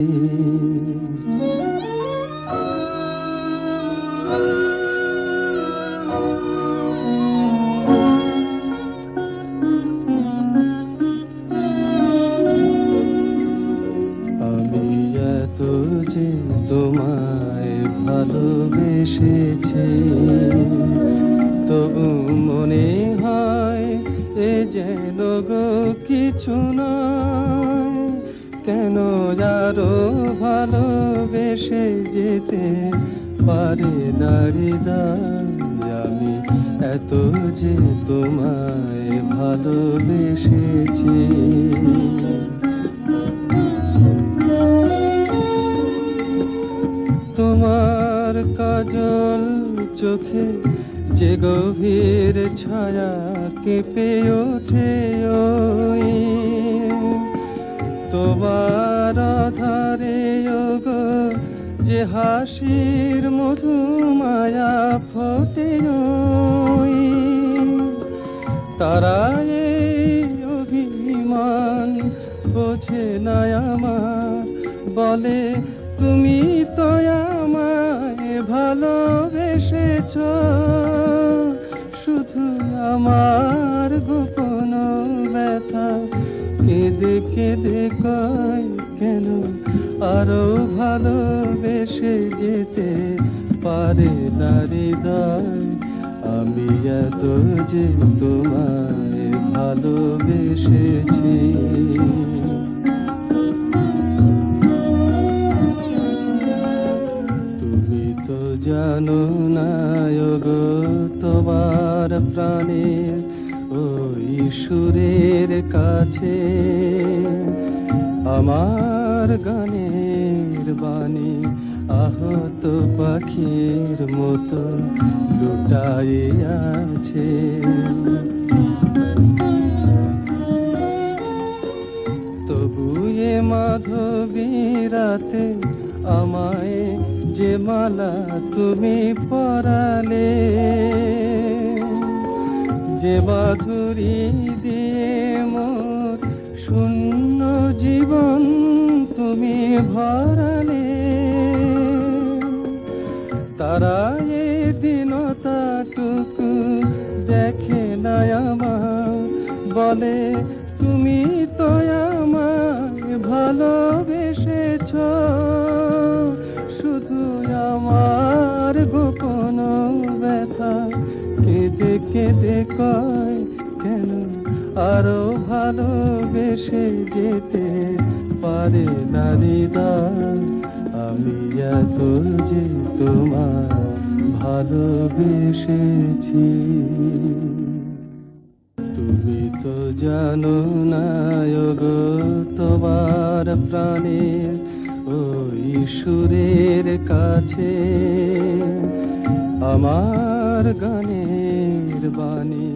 আমি এত যে তোমায় ভালোবেসেছি, তবু মনে হয় এ যেন গো কিছু নয়। কেন আরো ভালোবেসে যেতে পারে না হৃদয়? আমি এত যে তোমায় ভালোবেসেছি। তোমার কাজল চোখে যে গভীর ছায়া কেঁপে ওঠে, ওই তোমার আধারে গো যে হাসির মধু মায়া ফোটে, ওই তারা এই অভিমান বোঝে না আমার, বলে তুমি তো আমায় ভালোবেসেছ। শুধু আমার গোপন ব্যথা কেঁদে কেঁদে কয়, কেন আরো ভালোবেসে যেতে পারে না হৃদয়? আমি এত যে তোমায় ভালোবেসেছি। তুমি তো জানো না গো, তোমার প্রাণের ওই সুরের কাছে আমার গানের বাণী আহত পাখির মতো লুটাই আছে। তবু এ মাধবী রাতে আমায় যে মালা তুমি পরালে, যে মাধুরী দিয়ে মোর শূন্য জীবন তুমি ভরালে, তারা এ দিনটাটুকু দেখে না আমার, বলে তুমি তো আমায় ভালোবেসেছ। শুধু আমার গোপন ব্যথা কেঁদে কেঁদে কয়, কেন আরো ভালোবেসে যেতে পারে না হৃদয়? আমি এত যে তোমায় ভালোবেসেছি। তুমি তো জানো না গো, তোমার প্রাণের ওই সুরের কাছে আমার গানের বাণী